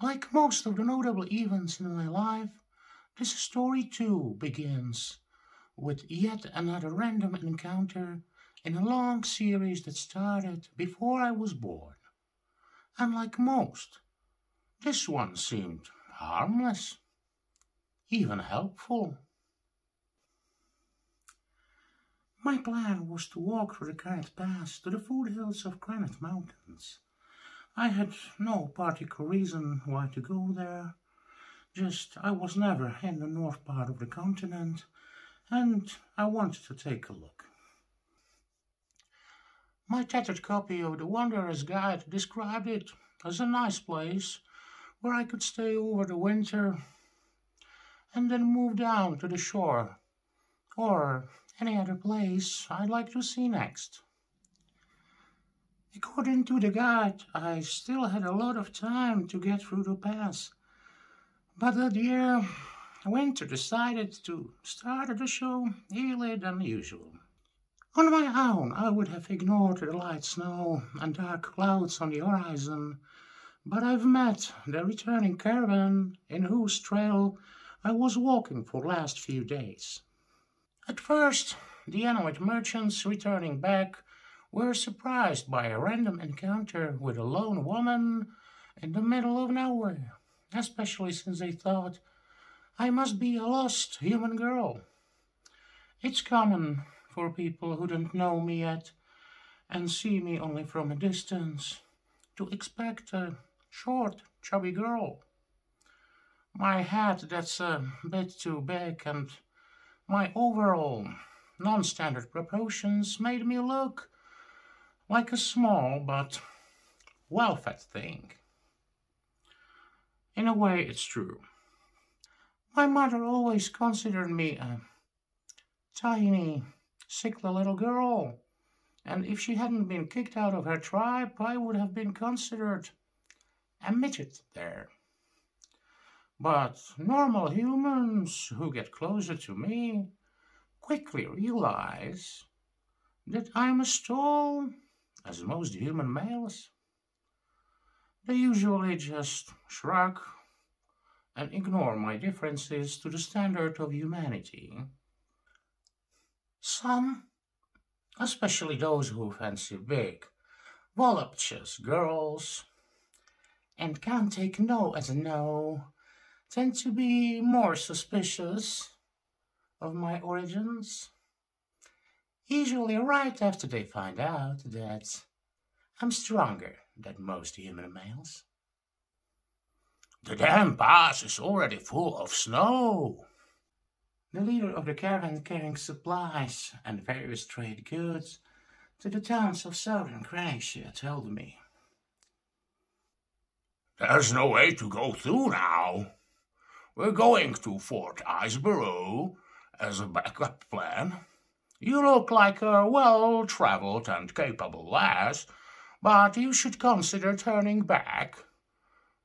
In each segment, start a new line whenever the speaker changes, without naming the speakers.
Like most of the notable events in my life, this story too begins with yet another random encounter in a long series that started before I was born. And like most, this one seemed harmless, even helpful. My plan was to walk through the Granite Pass to the foothills of Granite Mountains. I had no particular reason why to go there, just I was never in the north part of the continent, and I wanted to take a look. My tattered copy of the Wanderer's Guide described it as a nice place where I could stay over the winter and then move down to the shore, or any other place I'd like to see next. According to the guide, I still had a lot of time to get through the pass, but that year, winter decided to start the show earlier than usual. On my own, I would have ignored the light snow and dark clouds on the horizon, but I've met the returning caravan in whose trail I was walking for the last few days. At first, the Inuit merchants returning back were surprised by a random encounter with a lone woman in the middle of nowhere, especially since they thought I must be a lost human girl. It's common for people who don't know me yet and see me only from a distance to expect a short, chubby girl. My hat that's a bit too big and my overall non-standard proportions made me look like a small but well-fed thing. In a way, it's true. My mother always considered me a tiny, sickly little girl, and if she hadn't been kicked out of her tribe, I would have been considered a midget there. But normal humans who get closer to me quickly realize that I'm as tall as most human males. They usually just shrug and ignore my differences to the standard of humanity. Some, especially those who fancy big, voluptuous girls and can't take no as a no, tend to be more suspicious of my origins. Usually right after they find out that I'm stronger than most human males. The damn pass is already full of snow. The leader of the caravan carrying supplies and various trade goods to the towns of southern Croatia told me. There's no way to go through now. We're going to Fort Iceborough as a backup plan. You look like a well-traveled and capable lass, but you should consider turning back.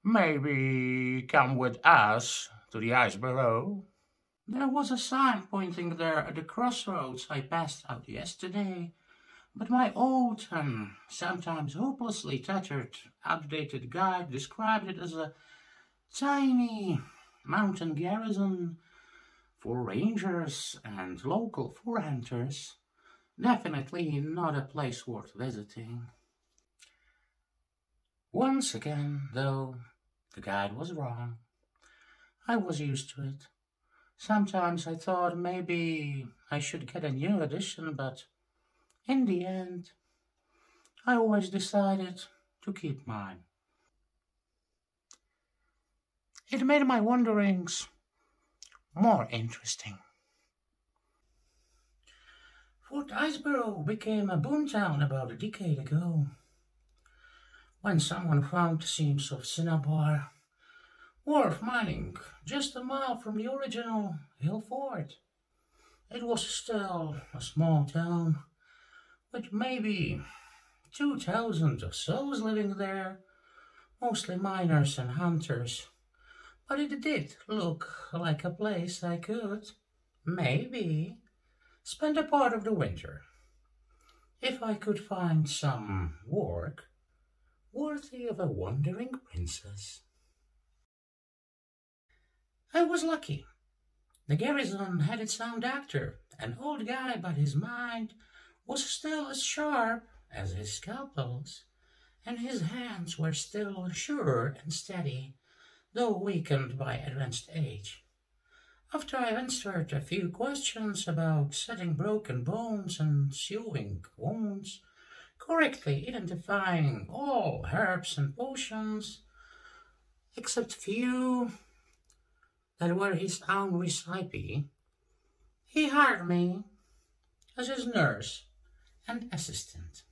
Maybe come with us to the Iceborough. There was a sign pointing there at the crossroads I passed out yesterday, but my old and sometimes hopelessly tattered, outdated guide described it as a tiny mountain garrison for rangers and local fur hunters. Definitely not a place worth visiting. Once again, though, the guide was wrong. I was used to it. Sometimes I thought maybe I should get a new edition, but in the end, I always decided to keep mine. It made my wanderings more interesting. Fort Iceborough became a boomtown about a decade ago, when someone found the seams of cinnabar worth mining just a mile from the original hill fort. It was still a small town, with maybe 2,000 or souls living there, mostly miners and hunters. But it did look like a place I could, maybe, spend a part of the winter, if I could find some work worthy of a wandering princess. I was lucky. The garrison had its own doctor, an old guy, but his mind was still as sharp as his scalpels, and his hands were still sure and steady, though weakened by advanced age. After I answered a few questions about setting broken bones and sewing wounds, correctly identifying all herbs and potions, except few that were his own recipe, he hired me as his nurse and assistant.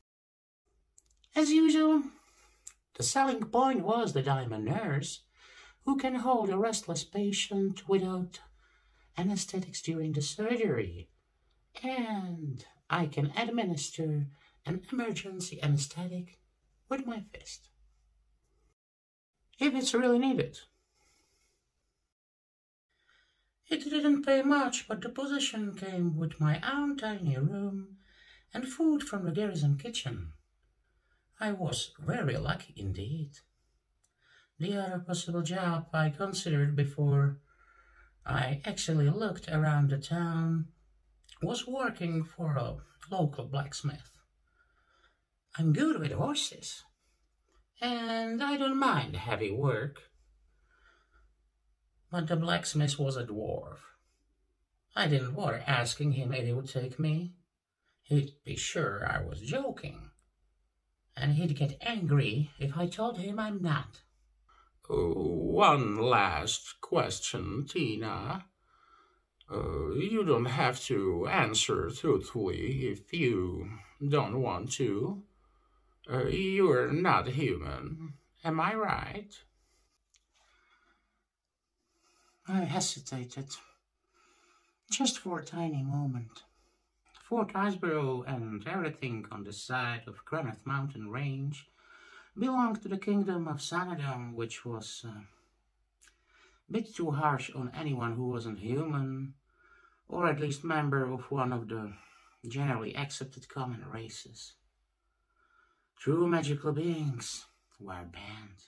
As usual, the selling point was that I'm a nurse who can hold a restless patient without anesthetics during the surgery, and I can administer an emergency anesthetic with my fist, if it's really needed. It didn't pay much, but the position came with my own tiny room and food from the garrison kitchen. I was very lucky indeed. The other possible job I considered before I actually looked around the town was working for a local blacksmith. I'm good with horses, and I don't mind heavy work. But the blacksmith was a dwarf. I didn't bother asking him if he would take me. He'd be sure I was joking, and he'd get angry if I told him I'm not.
One last question, Tina. You don't have to answer truthfully if you don't want to. You're not human, am I right?
I hesitated, just for a tiny moment. Fort Iceborough and everything on the side of Granite Mountain Range belonged to the kingdom of Sanadam, which was a bit too harsh on anyone who wasn't human, or at least member of one of the generally accepted common races. True magical beings were banned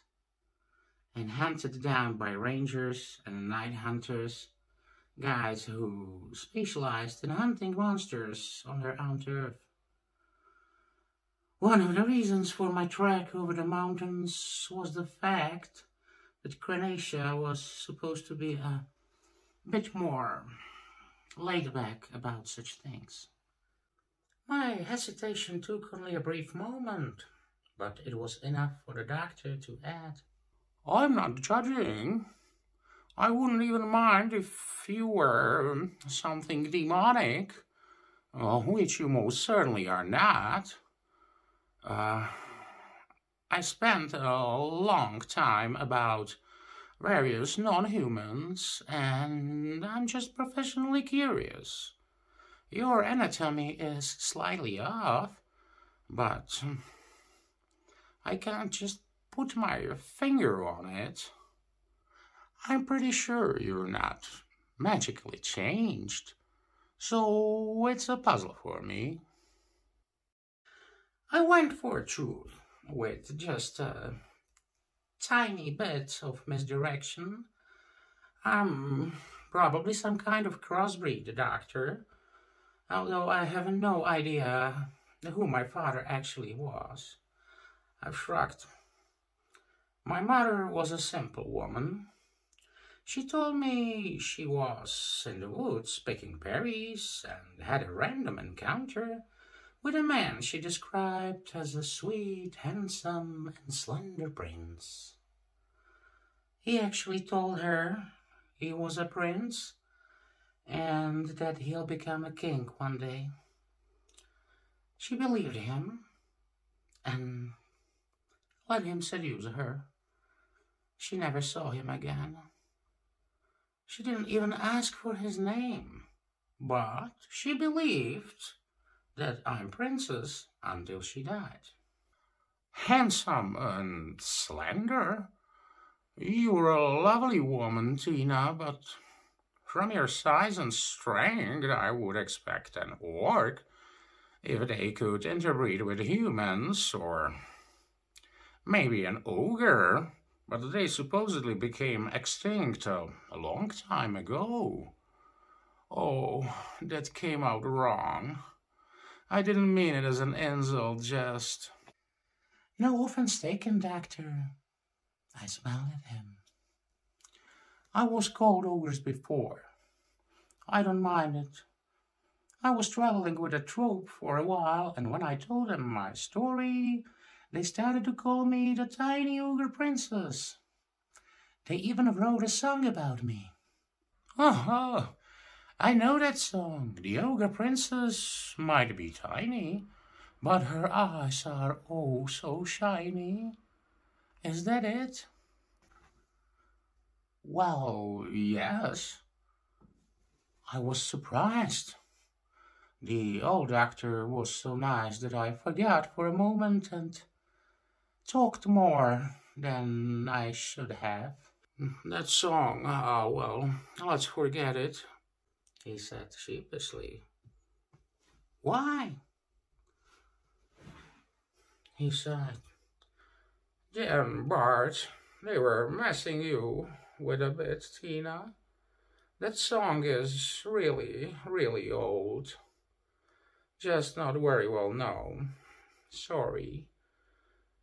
and hunted down by rangers and night hunters, guys who specialized in hunting monsters on their own turf. One of the reasons for my trek over the mountains was the fact that Crenacia was supposed to be a bit more laid back about such things. My hesitation took only a brief moment, but it was enough for the doctor to add,
I'm not judging. I wouldn't even mind if you were something demonic, which you most certainly are not. I spent a long time about various non-humans, and I'm just professionally curious. Your anatomy is slightly off, but I can't just put my finger on it. I'm pretty sure you're not magically changed, so it's a puzzle for me.
I went for truth with just a tiny bit of misdirection. I'm probably some kind of crossbreed, doctor, although I have no idea who my father actually was. I shrugged. My mother was a simple woman. She told me she was in the woods picking berries and had a random encounter with a man she described as a sweet, handsome, and slender prince. He actually told her he was a prince and that he'll become a king one day. She believed him and let him seduce her. She never saw him again. She didn't even ask for his name, but she believed that I'm princess until she died.
Handsome and slender? You're a lovely woman, Tina, but from your size and strength, I would expect an orc, if they could interbreed with humans, or maybe an ogre, but they supposedly became extinct a long time ago. Oh, that came out wrong. I didn't mean it as an insult, just...
No offense taken, Doctor. I smiled at him. I was called ogres before. I don't mind it. I was traveling with a troupe for a while, and when I told them my story, they started to call me the tiny ogre princess. They even wrote a song about me.
Oh, I know that song. The ogre princess might be tiny, but her eyes are oh so shiny. Is that it?
Well,
Yes.
I was surprised. The old doctor was so nice that I forgot for a moment and talked more than I should have.
That song, well, let's forget it, he said sheepishly.
Why?
He sighed. Jim, Bart, they were messing you with a bit, Tina. That song is really, really old. Just not very well known. Sorry.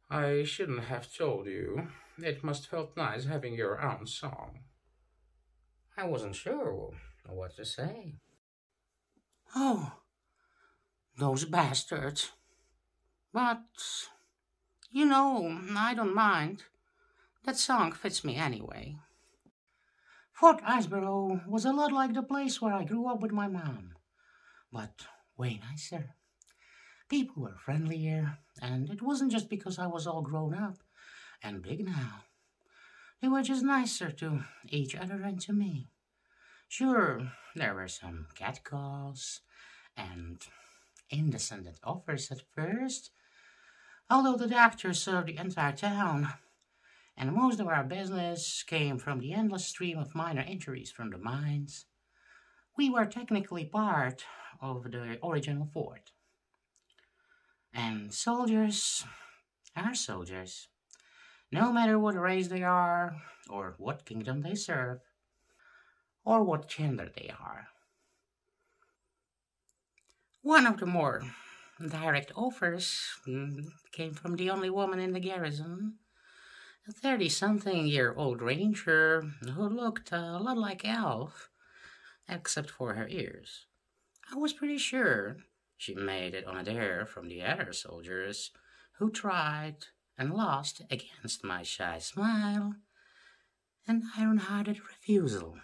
I shouldn't have told you. It must felt nice having your own song. I wasn't sure what to say.
Oh, those bastards. But, you know, I don't mind. That song fits me anyway. Fort Iceborough was a lot like the place where I grew up with my mom, but way nicer. People were friendlier, and it wasn't just because I was all grown up and big now. They were just nicer to each other and to me. Sure, there were some catcalls and indecent offers at first, although the doctor served the entire town, and most of our business came from the endless stream of minor injuries from the mines. We were technically part of the original fort. And soldiers are soldiers, no matter what race they are, or what kingdom they serve, or what gender they are. One of the more direct offers came from the only woman in the garrison, a 30-something-year-old ranger who looked a lot like Elf, except for her ears. I was pretty sure she made it on a dare from the other soldiers who tried and lost against my shy smile and iron-hearted refusal,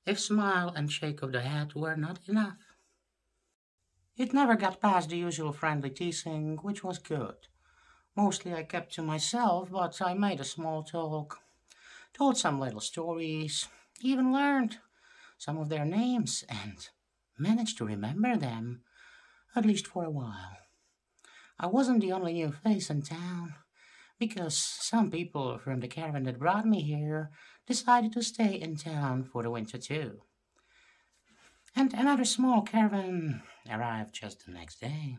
if smile and shake of the head were not enough. It never got past the usual friendly teasing, which was good. Mostly I kept to myself, but I made a small talk, told some little stories, even learned some of their names, and managed to remember them, at least for a while. I wasn't the only new face in town, because some people from the caravan that brought me here decided to stay in town for the winter too. And another small caravan arrived just the next day,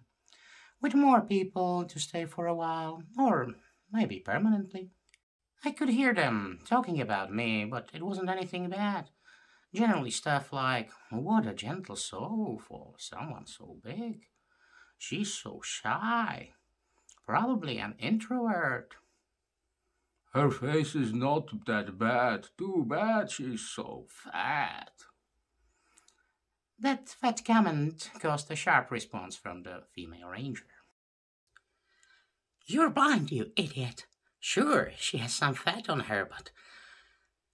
with more people to stay for a while, or maybe permanently. I could hear them talking about me, but it wasn't anything bad. Generally stuff like, what a gentle soul for someone so big. She's so shy. Probably an introvert.
Her face is not that bad. Too bad she's so fat.
That fat comment caused a sharp response from the female ranger. You're blind, you idiot. Sure, she has some fat on her, but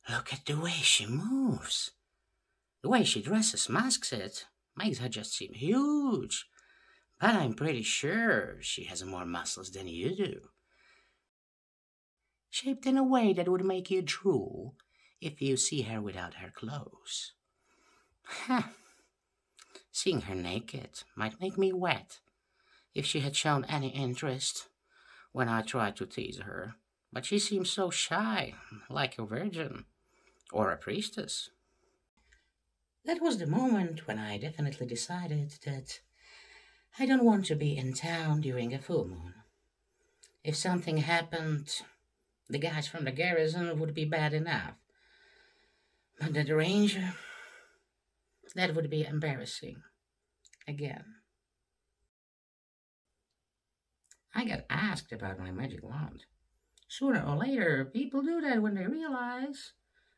look at the way she moves. The way she dresses masks it, makes her just seem huge. But I'm pretty sure she has more muscles than you do. Shaped in a way that would make you drool if you see her without her clothes. Seeing her naked might make me wet if she had shown any interest when I tried to tease her, but she seems so shy, like a virgin or a priestess. That was the moment when I definitely decided that I don't want to be in town during a full moon. If something happened, The guys from the garrison would be bad enough. But the ranger, that would be embarrassing. Again. I got asked about my magic wand. Sooner or later, people do that when they realize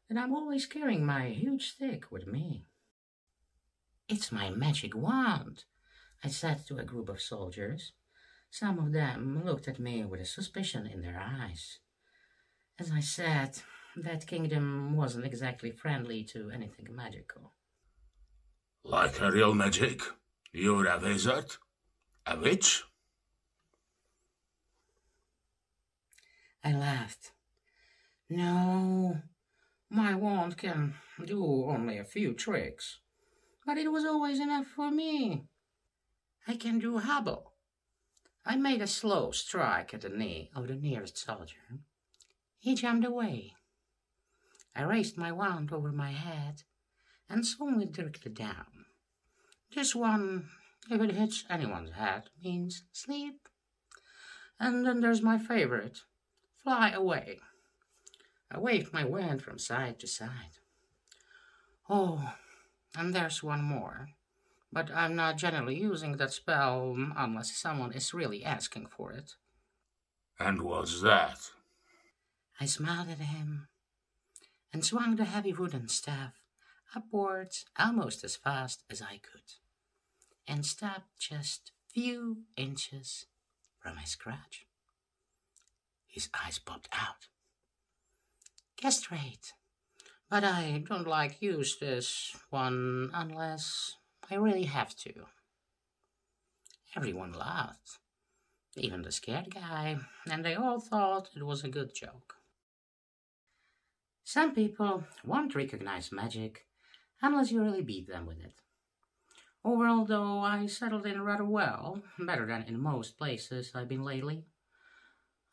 that I'm always carrying my huge stick with me. It's my magic wand, I said to a group of soldiers. Some of them looked at me with a suspicion in their eyes. As I said, that kingdom wasn't exactly friendly to anything magical.
Like a real magic? You're a wizard? A witch?
I laughed. No, my wand can do only a few tricks, but it was always enough for me. I can do hobble. I made a slow strike at the knee of the nearest soldier. He jumped away. I raised my wand over my head and soon it jerked it down. This one, if it hits anyone's head, means sleep. And then there's my favorite, fly away. I waved my wand from side to side. Oh, and there's one more. But I'm not generally using that spell unless someone is really asking for it.
And what's that?
I smiled at him and swung the heavy wooden staff upwards almost as fast as I could, and stopped just a few inches from his crotch. His eyes popped out. Guessed right, but I don't like use this one unless I really have to. Everyone laughed, even the scared guy, and they all thought it was a good joke. Some people won't recognize magic unless you really beat them with it. Overall, though, I settled in rather well, better than in most places I've been lately.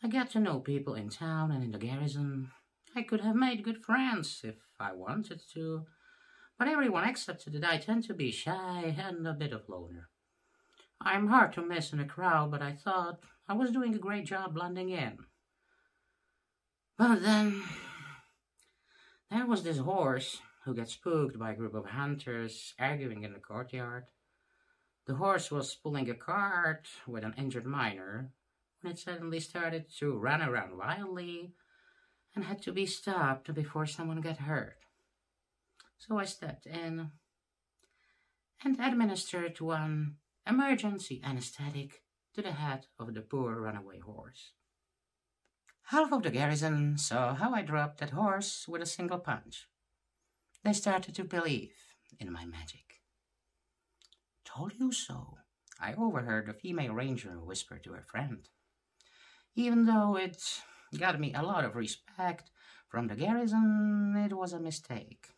I got to know people in town and in the garrison. I could have made good friends if I wanted to, but everyone accepted that I tend to be shy and a bit of loner. I'm hard to miss in a crowd, but I thought I was doing a great job blending in. But then there was this horse who got spooked by a group of hunters arguing in the courtyard. The horse was pulling a cart with an injured miner when it suddenly started to run around wildly and had to be stopped before someone got hurt. So I stepped in and administered one emergency anesthetic to the head of the poor runaway horse. Half of the garrison saw how I dropped that horse with a single punch. They started to believe in my magic. Told you so, I overheard the female ranger whisper to her friend. Even though it got me a lot of respect from the garrison, it was a mistake.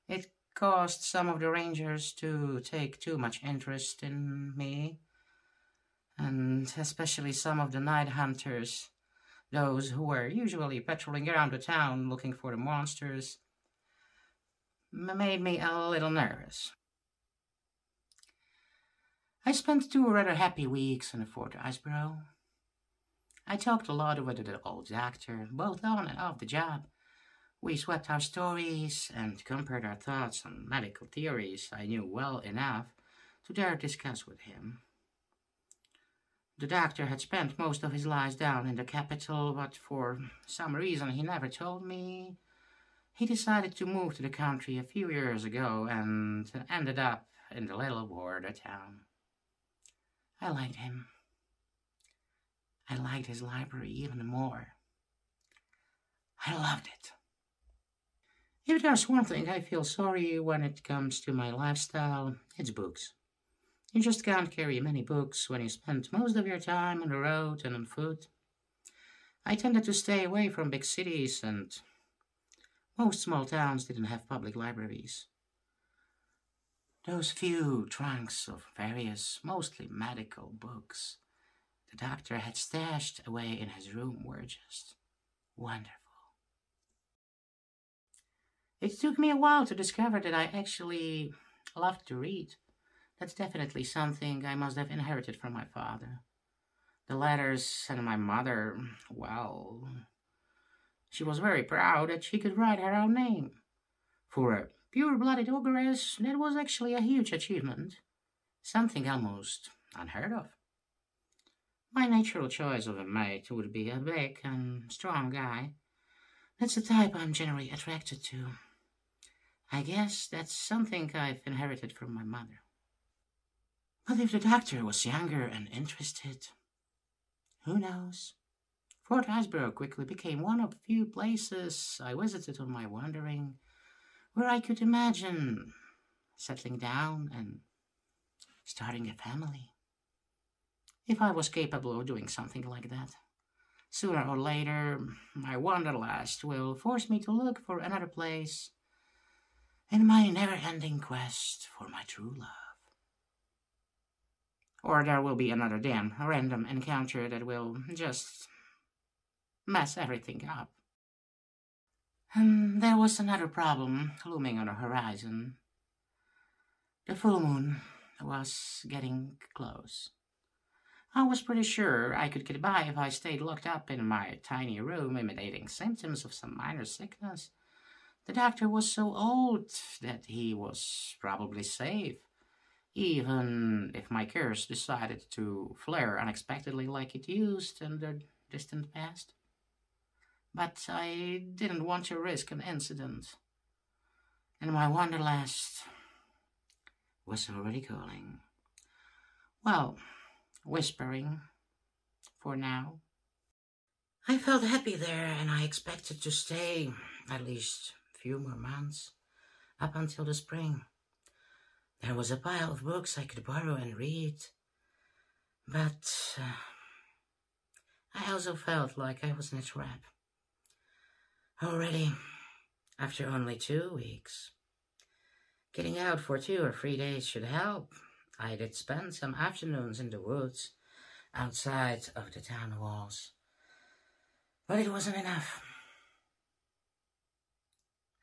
It caused some of the rangers to take too much interest in me, and especially some of the night hunters, those who were usually patrolling around the town looking for the monsters, made me a little nervous. I spent 2 rather happy weeks in Fort Iceborough. I talked a lot with the old doctor, both on and off the job. We swapped our stories and compared our thoughts on medical theories I knew well enough to dare discuss with him. The doctor had spent most of his life down in the capital, but for some reason he never told me. He decided to move to the country a few years ago and ended up in the little border town. I liked him. I liked his library even more. I loved it. If there's one thing I feel sorry when it comes to my lifestyle, it's books. You just can't carry many books when you spend most of your time on the road and on foot. I tended to stay away from big cities, and most small towns didn't have public libraries. Those few trunks of various, mostly medical books the doctor had stashed away in his room were just wonderful. It took me a while to discover that I actually loved to read. That's definitely something I must have inherited from my father. The letters and my mother, well, She was very proud that she could write her own name. For a pure-blooded ogress, that was actually a huge achievement, something almost unheard of. My natural choice of a mate would be a big and strong guy. That's the type I'm generally attracted to. I guess that's something I've inherited from my mother. But if the doctor was younger and interested, who knows? Fort Iceberg quickly became one of the few places I visited on my wandering where I could imagine settling down and starting a family. If I was capable of doing something like that, sooner or later, my wanderlust will force me to look for another place in my never-ending quest for my true love. Or there will be another damn random encounter that will just mess everything up. And there was another problem looming on the horizon. The full moon was getting close. I was pretty sure I could get by if I stayed locked up in my tiny room imitating symptoms of some minor sickness. The doctor was so old that he was probably safe, even if my curse decided to flare unexpectedly like it used in the distant past. But I didn't want to risk an incident, and my wanderlust was already calling. Well, whispering, for now. I felt happy there, and I expected to stay at least a few more months, up until the spring. There was a pile of books I could borrow and read, but I also felt like I was in a trap. Already, after only 2 weeks. Getting out for 2 or 3 days should help. I did spend some afternoons in the woods, outside of the town walls. But it wasn't enough.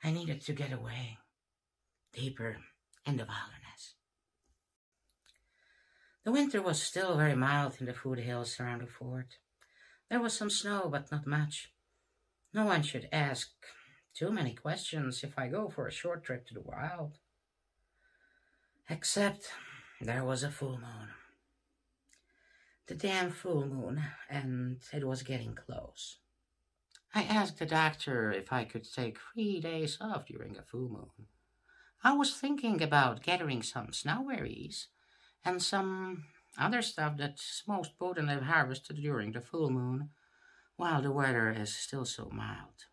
I needed to get away, deeper in the wilderness. The winter was still very mild in the foothills around the fort. There was some snow, but not much. No one should ask too many questions if I go for a short trip to the wild. Except there was a full moon. The damn full moon, and it was getting close. I asked the doctor if I could take 3 days off during a full moon. I was thinking about gathering some snowberries and some other stuff that's most potent I've harvested during the full moon, while the weather is still so mild.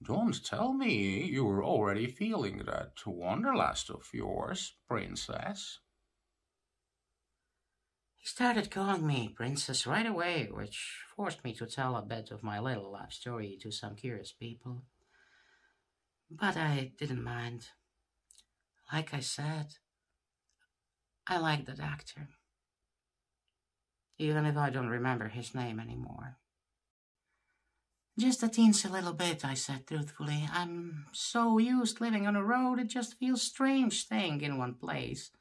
Don't tell me you were already feeling that wanderlust of yours, princess.
He started calling me princess right away, which forced me to tell a bit of my little life story to some curious people. But I didn't mind. Like I said, I like the doctor, even if I don't remember his name anymore. Just a teensy little bit, I said truthfully. I'm so used living on the road, it just feels strange staying in one place,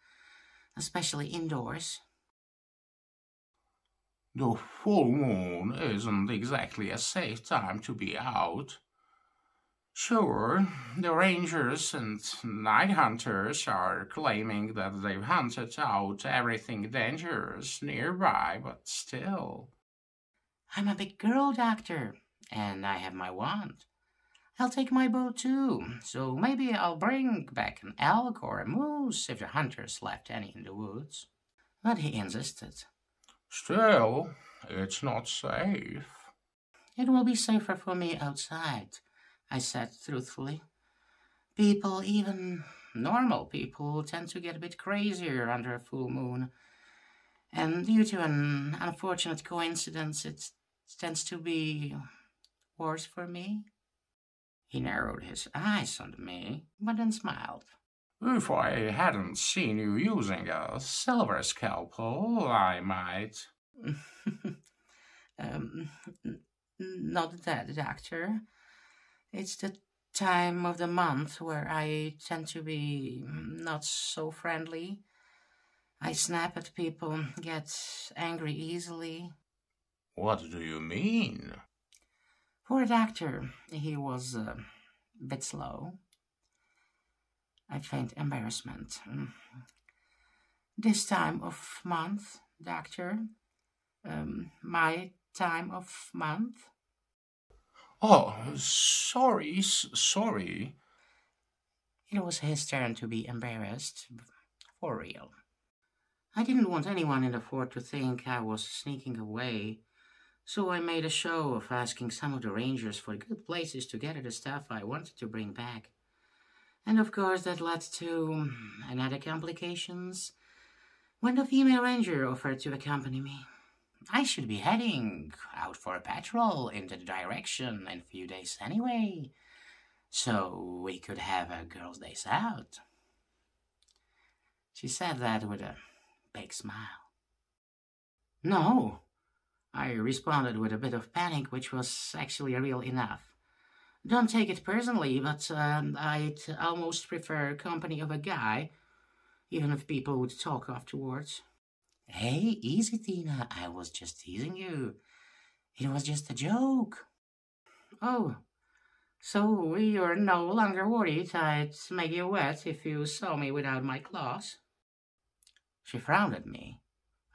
especially indoors.
The full moon isn't exactly a safe time to be out. Sure, the rangers and night hunters are claiming that they've hunted out everything dangerous nearby, but still.
I'm a big girl, doctor, and I have my wand. I'll take my bow too, so maybe I'll bring back an elk or a moose if the hunters left any in the woods. But he insisted.
Still, it's not safe.
It will be safer for me outside, I said truthfully. People, even normal people, tend to get a bit crazier under a full moon. And due to an unfortunate coincidence, it tends to be worse for me. He narrowed his eyes on me, but then smiled.
If I hadn't seen you using a silver scalpel, I might.
Not that, doctor. It's the time of the month where I tend to be not so friendly. I snap at people, get angry easily.
What do you mean?
Poor doctor, he was a bit slow. I feigned embarrassment. This time of month, doctor? My time of month?
Oh, sorry.
It was his turn to be embarrassed, for real. I didn't want anyone in the fort to think I was sneaking away, so I made a show of asking some of the rangers for good places to gather the stuff I wanted to bring back. And of course that led to another complications when the female ranger offered to accompany me. I should be heading out for a patrol in that direction in a few days anyway, so we could have a girls' days out. She said that with a big smile. No, I responded with a bit of panic, which was actually real enough. Don't take it personally, but I'd almost prefer company of a guy, even if people would talk afterwards. Hey, easy, Tina. I was just teasing you. It was just a joke. Oh, so you're no longer worried I'd make you wet if you saw me without my claws? She frowned at me.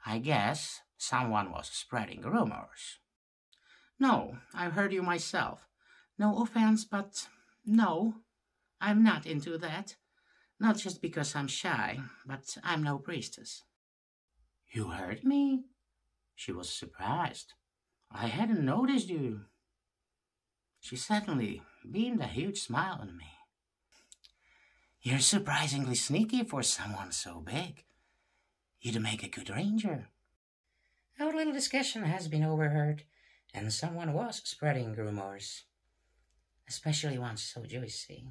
I guess someone was spreading rumors. No, I heard you myself. No offense, but no, I'm not into that. Not just because I'm shy, but I'm no priestess. You heard me? She was surprised. I hadn't noticed you. She suddenly beamed a huge smile on me. You're surprisingly sneaky for someone so big. You'd make a good ranger. Our little discussion has been overheard, and someone was spreading rumors. Especially one so juicy.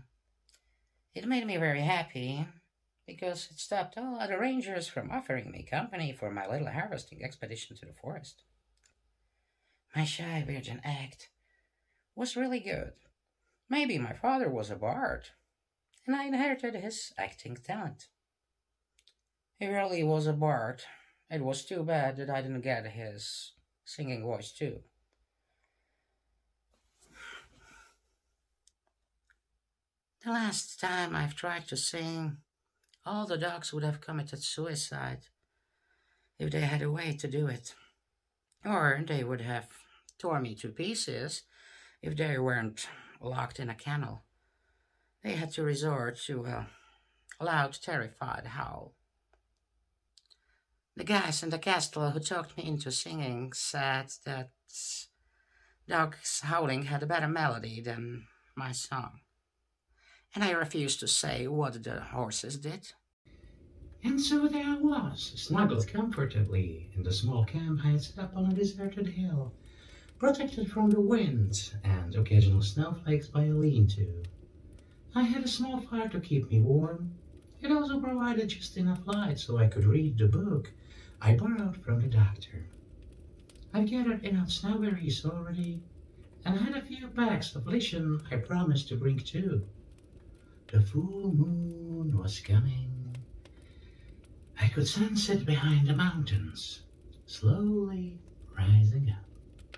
It made me very happy, because it stopped all other rangers from offering me company for my little harvesting expedition to the forest. My shy virgin act was really good. Maybe my father was a bard, and I inherited his acting talent. He really was a bard. It was too bad that I didn't get his singing voice too. The last time I've tried to sing, all the dogs would have committed suicide if they had a way to do it. Or they would have torn me to pieces if they weren't locked in a kennel. They had to resort to a loud, terrified howl. The guys in the castle who talked me into singing said that dogs howling had a better melody than my song. And I refused to say what the horses did. And so there I was, snuggled comfortably in the small camp I had set up on a deserted hill, protected from the wind and occasional snowflakes by a lean-to. I had a small fire to keep me warm. It also provided just enough light so I could read the book I borrowed from the doctor. I'd gathered enough snowberries already, and had a few bags of lichen I promised to bring too. The full moon was coming. I could sense it behind the mountains, slowly rising up.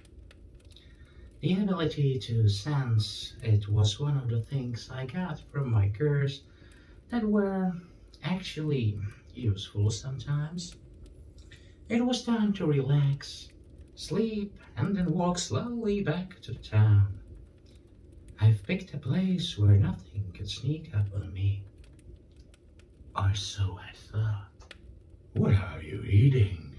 The ability to sense it was one of the things I got from my curse that were actually useful sometimes. It was time to relax, sleep, and then walk slowly back to town. I've picked a place where nothing could sneak up on me. Or so I thought.
What are you eating?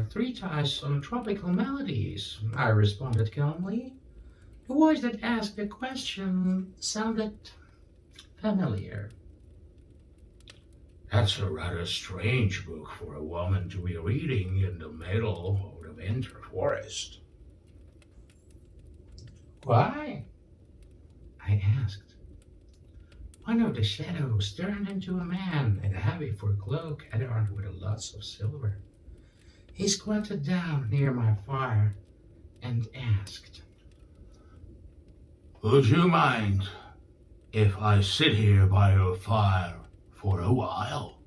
3 ties on tropical melodies, I responded calmly. The voice that asked the question sounded familiar.
That's a rather strange book for a woman to be reading in the middle of the winter forest.
Why? I asked. One of the shadows turned into a man in a heavy fur cloak adorned with lots of silver. He squatted down near my fire and asked,
Would you mind if I sit here by your fire for a while?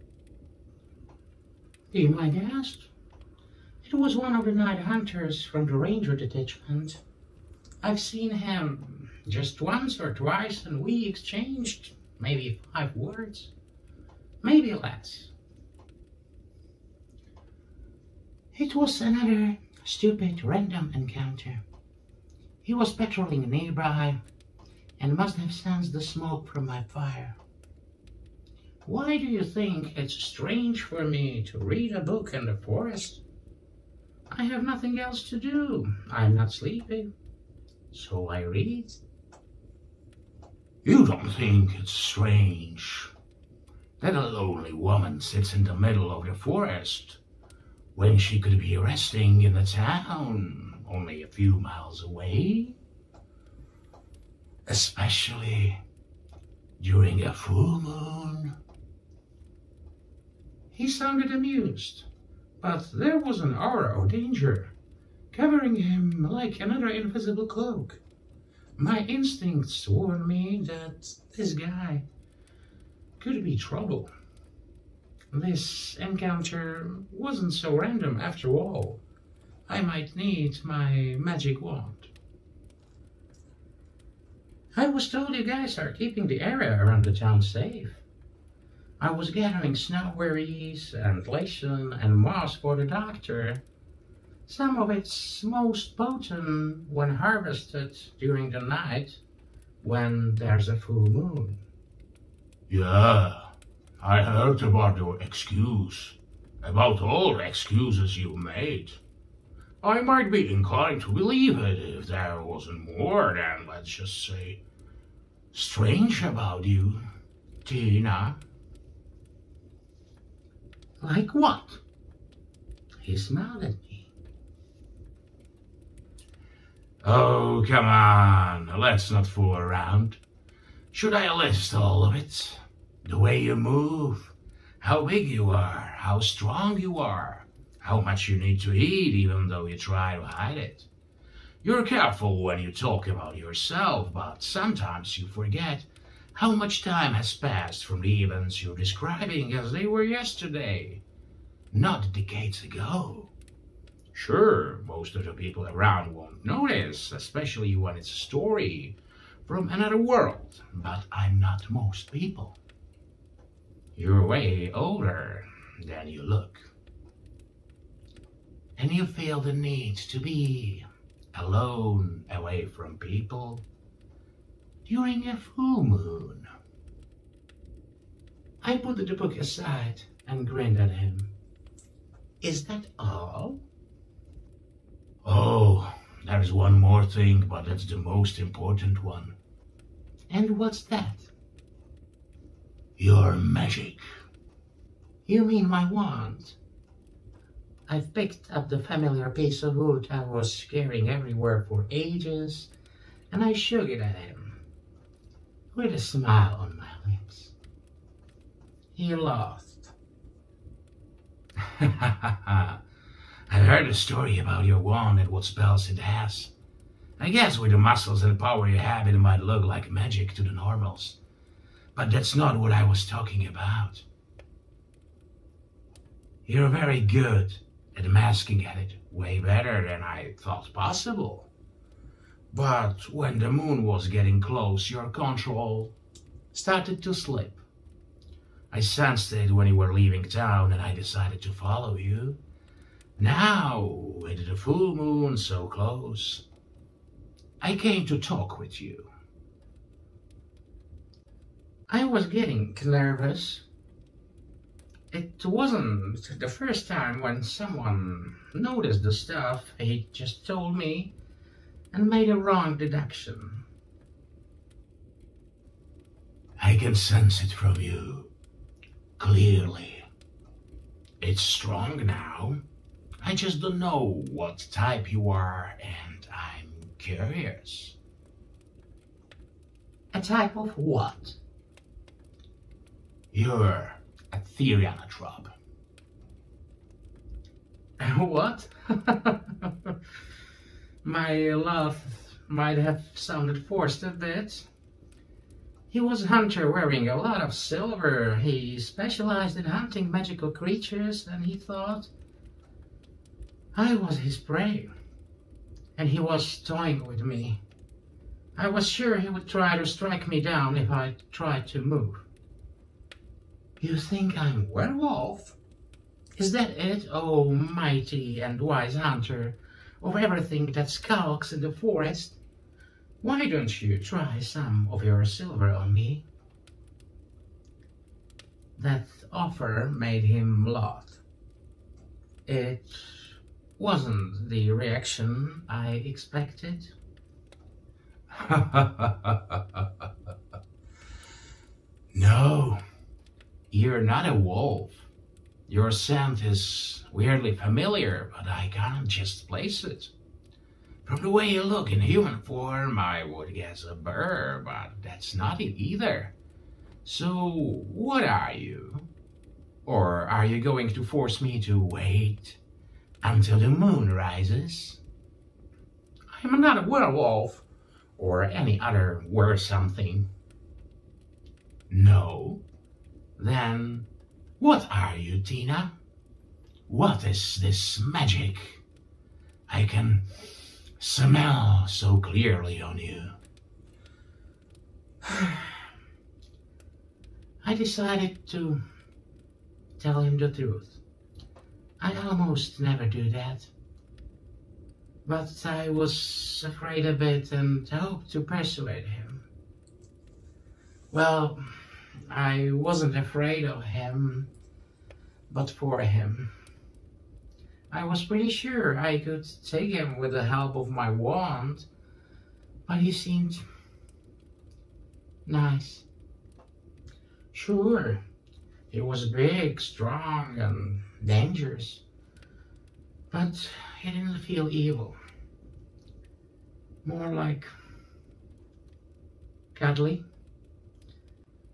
Be my guest.
It was one of the night hunters from the ranger detachment. I've seen him just once or twice, and we exchanged maybe 5 words, maybe less. It was another stupid, random encounter. He was patrolling nearby and must have sensed the smoke from my fire. Why do you think it's strange for me to read a book in the forest? I have nothing else to do. I'm not sleepy, so I read.
You don't think it's strange that a lonely woman sits in the middle of the forest when she could be resting in the town only a few miles away? Especially during a full moon?
He sounded amused, but there was an aura of danger covering him like another invisible cloak. My instincts warned me that this guy could be trouble. This encounter wasn't so random after all. I might need my magic wand. I was told you guys are keeping the area around the town safe. I was gathering snowberries and lotion and moss for the doctor. Some of it's most potent when harvested during the night when there's a full moon.
Yeah, I heard about your excuse, about all the excuses you made. I might be inclined to believe it if there wasn't more than, let's just say, strange about you, Tina.
Like what? He smiled at me.
Oh, come on, let's not fool around. Should I list all of it? The way you move, how big you are, how strong you are, how much you need to eat even though you try to hide it. You're careful when you talk about yourself, but sometimes you forget how much time has passed from the events you're describing as they were yesterday, not decades ago. Sure, most of the people around won't notice, especially when it's a story from another world, but I'm not most people. You're way older than you look. And you feel the need to be alone, away from people, during a full moon.
I put the book aside and grinned at him. Is that all?
Oh, there's one more thing, but that's the most important one.
And what's that?
Your magic.
You mean my wand? I've picked up the familiar piece of wood I was carrying everywhere for ages, and I shook it at him, with a smile on my lips. He laughed.
I've heard a story about your wand and what spells it has. I guess with the muscles and power you have, it might look like magic to the normals. But that's not what I was talking about. You're very good at masking at it, way better than I thought possible. But when the moon was getting close, your control started to slip. I sensed it when you were leaving town and I decided to follow you. Now, with the full moon so close, I came to talk with you.
I was getting nervous. It wasn't the first time when someone noticed the stuff he just told me and made a wrong deduction.
I can sense it from you, clearly. It's strong now. I just don't know what type you are, and I'm curious.
A type of what?
You're a Therianotrope.
What? My laugh might have sounded forced a bit. He was a hunter wearing a lot of silver. He specialized in hunting magical creatures, and he thought
I was his prey, and he was toying with me. I was sure he would try to strike me down if I tried to move. You think I'm a werewolf? Is that it, oh mighty and wise hunter of everything that skulks in the forest? Why don't you try some of your silver on me? That offer made him laugh. It wasn't the reaction I expected.
No, you're not a wolf. Your scent is weirdly familiar, but I can't just place it. From the way you look in human form, I would guess a bear, but that's not it either. So, what are you? Or are you going to force me to wait until the moon rises?
I'm not a werewolf, or any other were-something.
No? Then what are you, Tina? What is this magic I can smell so clearly on you?
I decided to tell him the truth. I almost never do that. But I was afraid a bit and hoped to persuade him. Well, I wasn't afraid of him, but for him. I was pretty sure I could take him with the help of my wand, but he seemed nice. Sure, he was big, strong, and dangerous, but he didn't feel evil. More like cuddly,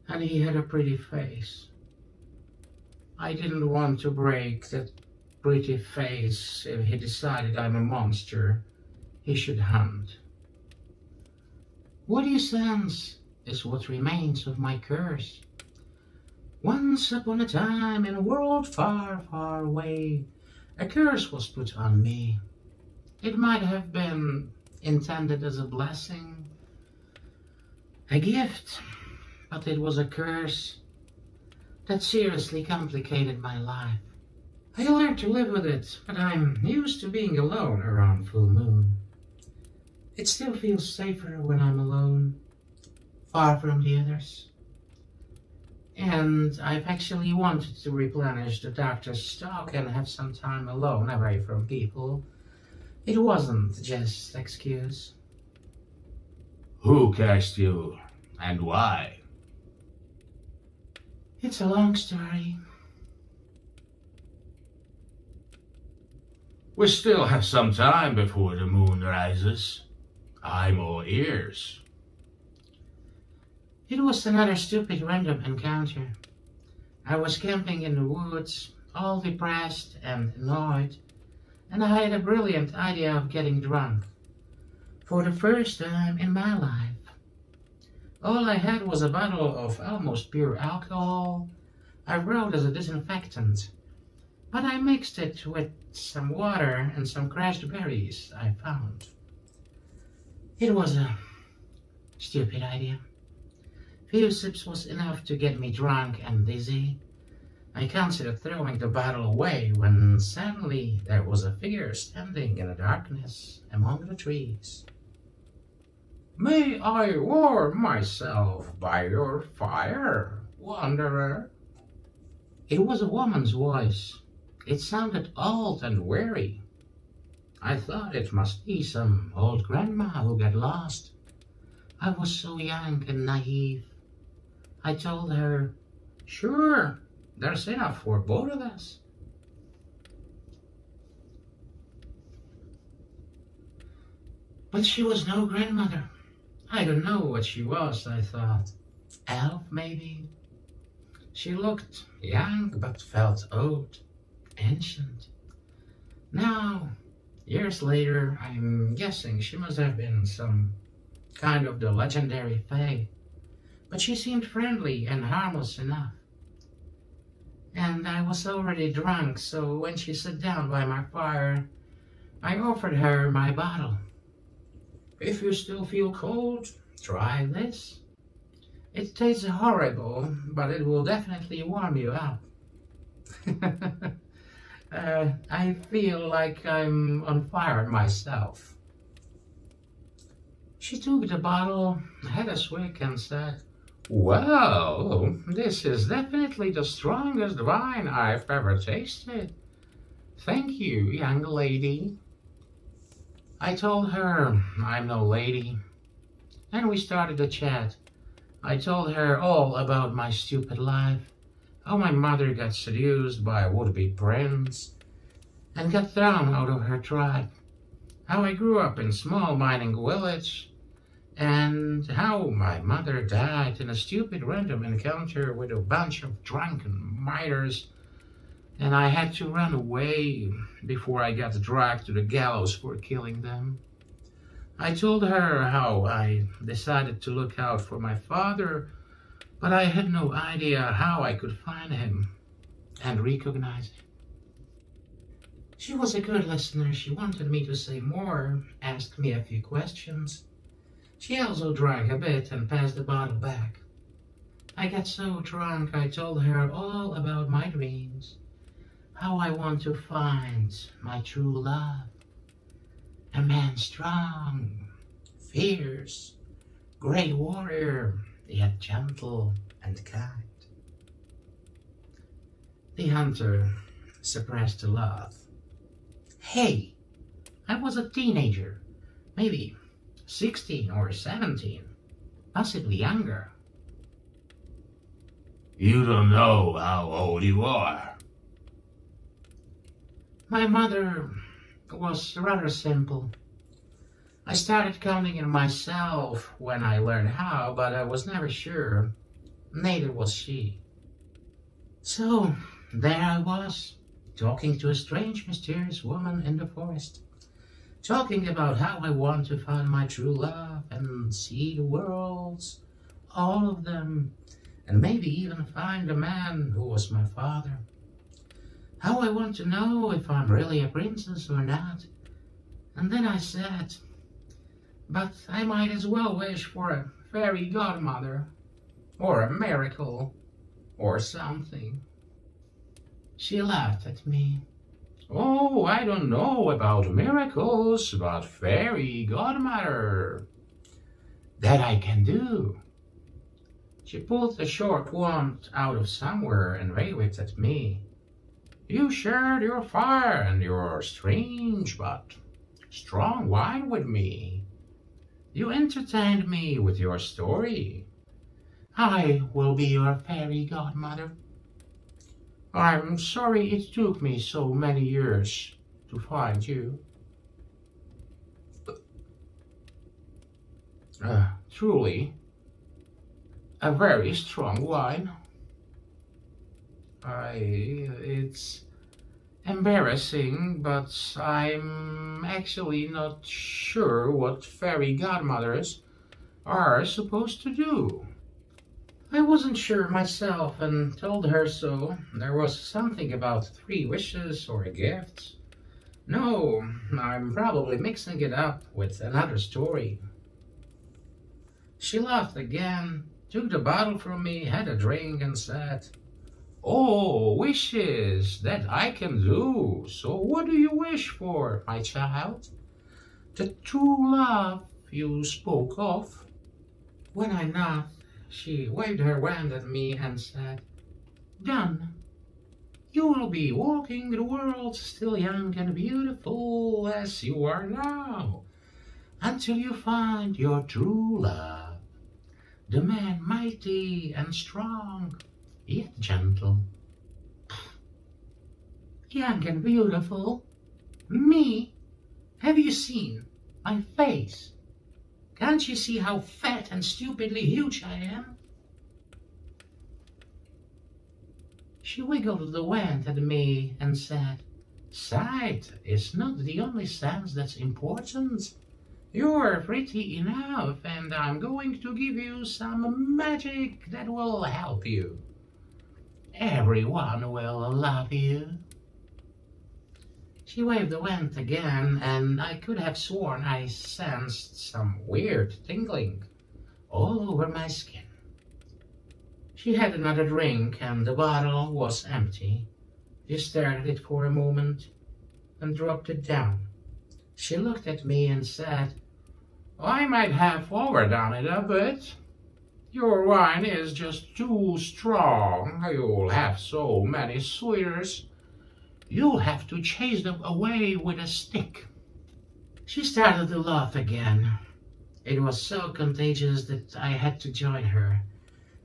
and he had a pretty face. I didn't want to break that pretty face if he decided I'm a monster he should hunt. What you sense is what remains of my curse. Once upon a time in a world far, far away, a curse was put on me. It might have been intended as a blessing, a gift, but it was a curse that seriously complicated my life. I learned to live with it, but I'm used to being alone around full moon. It still feels safer when I'm alone, far from the others. And I've actually wanted to replenish the doctor's stock and have some time alone away from people. It wasn't just an excuse.
Who cast you, and why?
It's a long story.
We still have some time before the moon rises. I'm all ears.
It was another stupid random encounter. I was camping in the woods, all depressed and annoyed, and I had a brilliant idea of getting drunk. For the first time in my life. All I had was a bottle of almost pure alcohol I wrote as a disinfectant, but I mixed it with some water and some crushed berries I found. It was a stupid idea. Few sips was enough to get me drunk and dizzy. I considered throwing the bottle away when suddenly there was a figure standing in the darkness among the trees. "May I warm myself by your fire, wanderer?" It was a woman's voice. It sounded old and weary. I thought it must be some old grandma who got lost. I was so young and naive. I told her, "Sure, there's enough for both of us." But she was no grandmother. I don't know what she was, I thought. Elf, maybe? She looked young, but felt old, ancient. Now, years later, I'm guessing she must have been some kind of the legendary fae. But she seemed friendly and harmless enough. And I was already drunk, so when she sat down by my fire,
I offered her my bottle. If you still feel cold, try this. It tastes horrible, but it will definitely warm you up. I feel like I'm on fire myself. She took the bottle, had a swig, and said, "Well, this is definitely the strongest wine I've ever tasted. Thank you, young lady." I told her I'm no lady, and we started a chat. I told her all about my stupid life, how my mother got seduced by a would-be prince and got thrown out of her tribe, how I grew up in a small mining village, and how my mother died in a stupid random encounter with a bunch of drunken miners, and I had to run away before I got dragged to the gallows for killing them. I told her how I decided to look out for my father, but I had no idea how I could find him and recognize him. She was a good listener. She wanted me to say more, asked me a few questions. She also drank a bit and passed the bottle back. I got so drunk I told her all about my dreams, how I want to find my true love. A man strong, fierce, great warrior, yet gentle and kind. The hunter suppressed a laugh. Hey, I was a teenager, maybe 16 or 17, possibly younger. You don't know how old you are.
My mother was rather simple. I started counting in myself when I learned how, but I was never sure. Neither was she. So there I was, talking to a strange, mysterious woman in the forest, talking about how I want to find my true love and see the worlds, all of them, and maybe even find the man who was my father. How I want to know if I'm really a princess or not. And then I said, but I might as well wish for a fairy godmother, or a miracle, or something. She laughed at me. Oh, I don't know about miracles, but fairy godmother, that I can do. She pulled a short wand out of somewhere and waved it at me. You shared your fire and your strange but strong wine with me. You entertained me with your story. I will be your fairy godmother. I'm sorry it took me so many years to find you. Truly, a very strong wine. It's embarrassing, but I'm actually not sure what fairy godmothers are supposed to do. I wasn't sure myself and told her so. There was something about 3 wishes or gifts. No, I'm probably mixing it up with another story. She laughed again, took the bottle from me, had a drink, and said, Oh, wishes, that I can do. So what do you wish for, my child? The true love you spoke of? When I knocked, she waved her wand at me and said, Done. You will be walking the world still young and beautiful as you are now, until you find your true love, the man mighty and strong, yet gentle. Young and beautiful? Me? Have you seen my face? Can't you see how fat and stupidly huge I am? She wiggled the wand at me and said, Sight is not the only sense that's important. You're pretty enough, and I'm going to give you some magic that will help you. Everyone will love you. She waved the wand again, and I could have sworn I sensed some weird tingling all over my skin. She had another drink, and the bottle was empty. She stared at it for a moment and dropped it down. She looked at me and said, "I might have overdone it a bit. Your wine is just too strong. You'll have so many suitors. You'll have to chase them away with a stick." She started to laugh again. It was so contagious that I had to join her.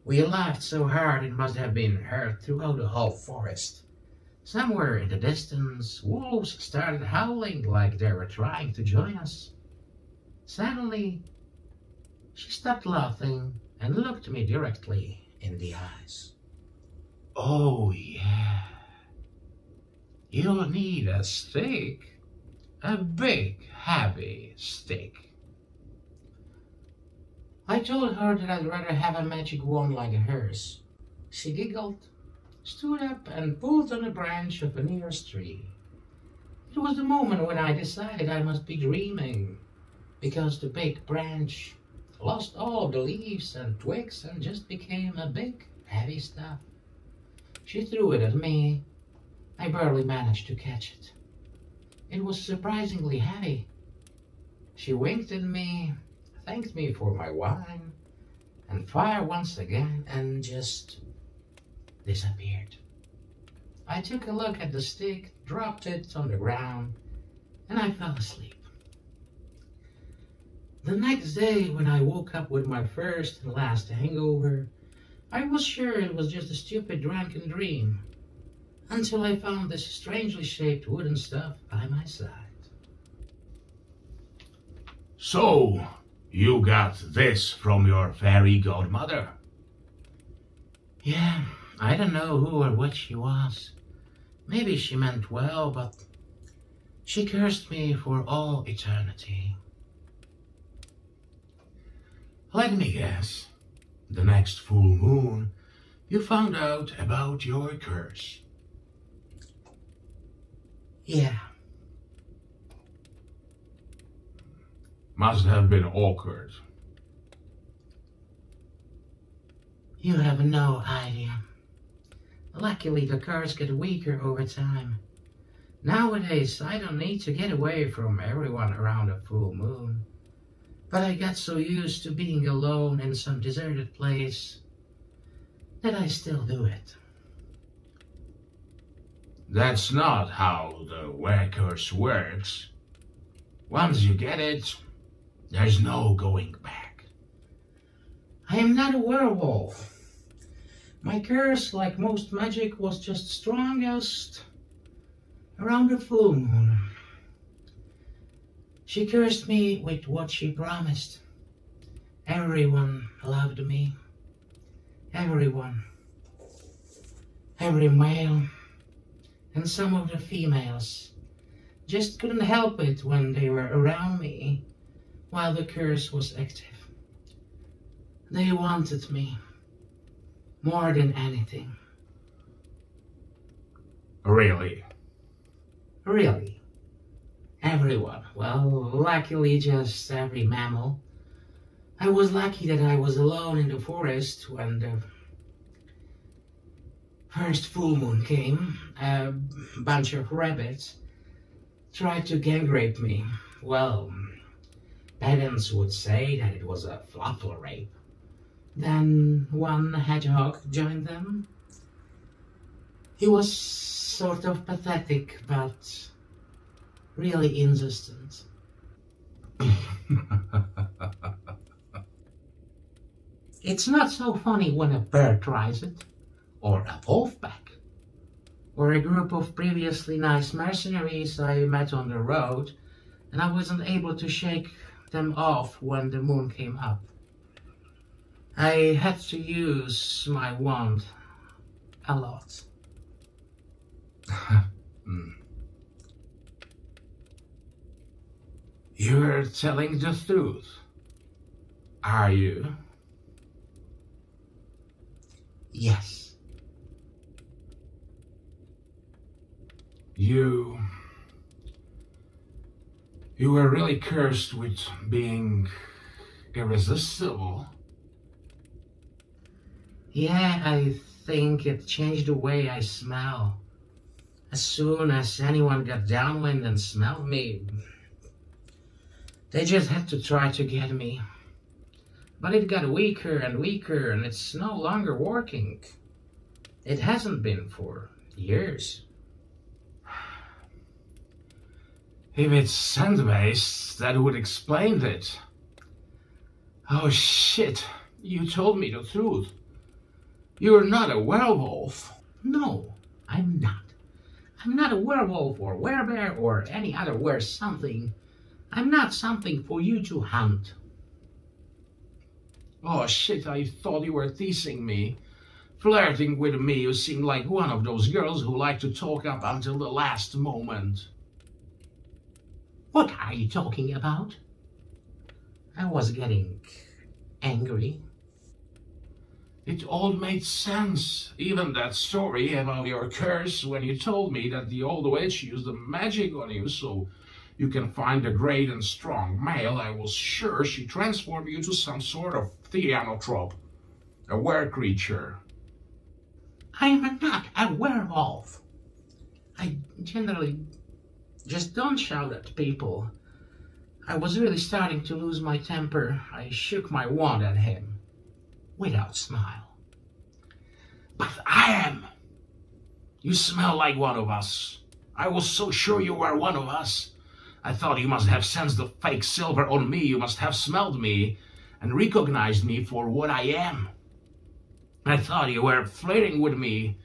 We laughed so hard it must have been heard throughout the whole forest. Somewhere in the distance, wolves started howling like they were trying to join us. Suddenly, she stopped laughing and looked me directly in the eyes.
Oh, yeah.
"You'll need a stick, a big, heavy stick." I told her that I'd rather have a magic wand like hers. She giggled, stood up, and pulled on a branch of a nearest tree. It was the moment when I decided I must be dreaming, because the big branch lost all of the leaves and twigs and just became a big, heavy stuff. She threw it at me. I barely managed to catch it. It was surprisingly heavy. She winked at me, thanked me for my wine, and fired once again and just disappeared. I took a look at the stick, dropped it on the ground, and I fell asleep. The next day, when I woke up with my first and last hangover, I was sure it was just a stupid drunken dream, until I found this strangely shaped wooden stuff by my side.
So, you got this from your fairy godmother?
Yeah, I don't know who or what she was. Maybe she meant well, but she cursed me for all eternity.
Let me guess. The next full moon, you found out about your curse.
Yeah.
Must have been awkward.
You have no idea. Luckily, the curse get weaker over time. Nowadays, I don't need to get away from everyone around a full moon. But I got so used to being alone in some deserted place that I still do it.
That's not how the were curse works. Once you get it, there's no going back.
I am not a werewolf. My curse, like most magic, was just strongest around the full moon. She cursed me with what she promised. Everyone loved me. Everyone. Every male. And some of the females just couldn't help it when they were around me while the curse was active. They wanted me more than anything.
Really?
Really. Everyone. Well, luckily just every mammal. I was lucky that I was alone in the forest when the first full moon came. A bunch of rabbits tried to gang rape me. Well, parents would say that it was a fluffle rape. Then one hedgehog joined them. He was sort of pathetic, but really insistent. It's not so funny when a bear tries it, or a wolf pack, or a group of previously nice mercenaries I met on the road, and I wasn't able to shake them off when the moon came up. I had to use my wand a lot.
You're telling the truth, are you?
Yes.
You You were really cursed with being irresistible.
Yeah, I think it changed the way I smell. As soon as anyone got downwind and smelled me, they just had to try to get me. But it got weaker and weaker, and it's no longer working. It hasn't been for years.
If it's scent-based, that would explain it. Oh shit, you told me the truth. You're not a werewolf.
No, I'm not. I'm not a werewolf or werebear or any other were-something. I'm not something for you to hunt.
Oh shit, I thought you were teasing me. Flirting with me, you seem like one of those girls who like to talk up until the last moment.
What are you talking about? I was getting angry.
It all made sense. Even that story about your curse when you told me that the old witch used the magic on you so you can find a great and strong male. I was sure she transformed you to some sort of theanotrope, a were-creature.
I'm not a werewolf. I generally just don't shout at people. I was really starting to lose my temper. I shook my wand at him, without smile.
But I am. You smell like one of us. I was so sure you were one of us. I thought you must have sensed the fake silver on me. You must have smelled me and recognized me for what I am. I thought you were flirting with me,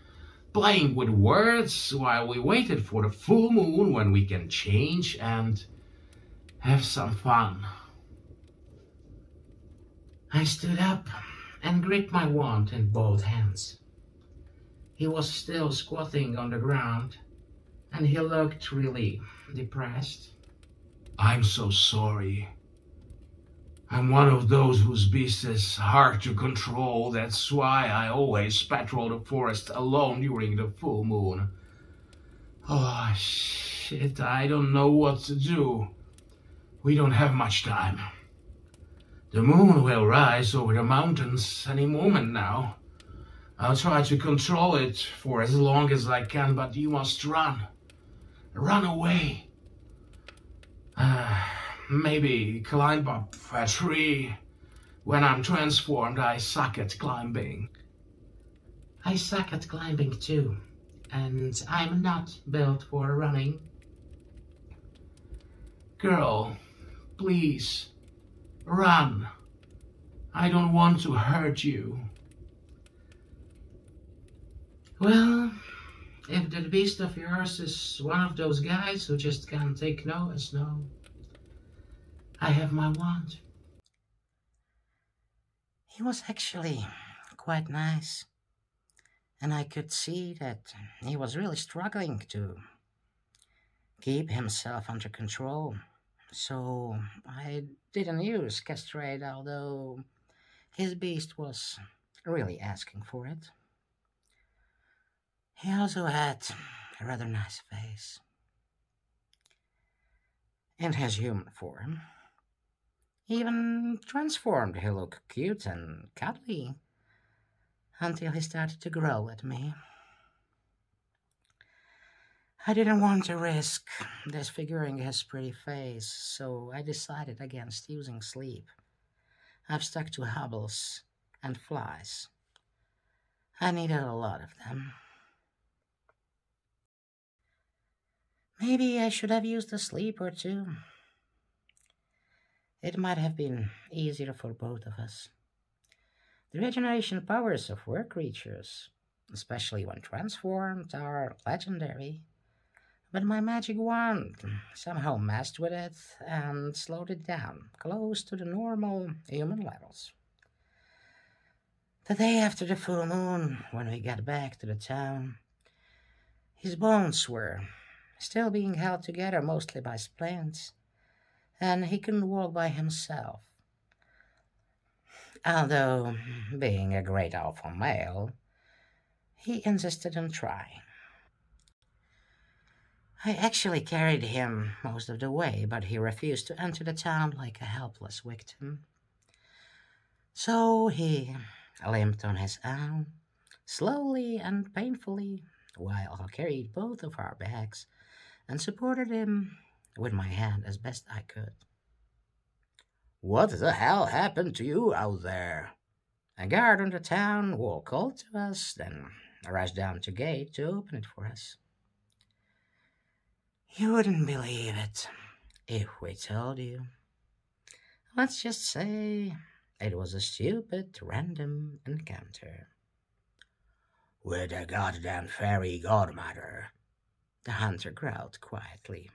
playing with words while we waited for the full moon when we can change and have some fun.
I stood up and gripped my wand in both hands. He was still squatting on the ground, and he looked really depressed.
I'm so sorry. I'm one of those whose beast is hard to control. That's why I always patrol the forest alone during the full moon. Oh, shit, I don't know what to do. We don't have much time. The moon will rise over the mountains any moment now. I'll try to control it for as long as I can, but you must run. Run away. Maybe climb up a tree. When I'm transformed, I suck at climbing.
I suck at climbing too, and I'm not built for running.
Girl, please, run. I don't want to hurt you.
Well, if that beast of yours is one of those guys who just can't take no as no, I have my wand. He was actually quite nice, and I could see that he was really struggling to keep himself under control. So I didn't use castrate, although his beast was really asking for it. He also had a rather nice face. In his human form, even transformed, he looked cute and cuddly until he started to growl at me. I didn't want to risk disfiguring his pretty face, so I decided against using sleep. I've stuck to hobbles and flies. I needed a lot of them. Maybe I should have used a sleep or two. It might have been easier for both of us. The regeneration powers of were creatures, especially when transformed, are legendary. But my magic wand somehow messed with it and slowed it down, close to the normal human levels. The day after the full moon, when we got back to the town, his bones were still being held together mostly by splints, and he couldn't walk by himself. Although, being a great alpha male, he insisted on trying. I actually carried him most of the way, but he refused to enter the town like a helpless victim. So he limped on his own, slowly and painfully, while I carried both of our bags and supported him with my hand as best I could. "What the hell happened to you out there?" A guard on the town wall called to us, then rushed down to the gate to open it for us. You wouldn't believe it if we told you. Let's just say it was a stupid, random encounter. "With a goddamn fairy godmother," the hunter growled quietly.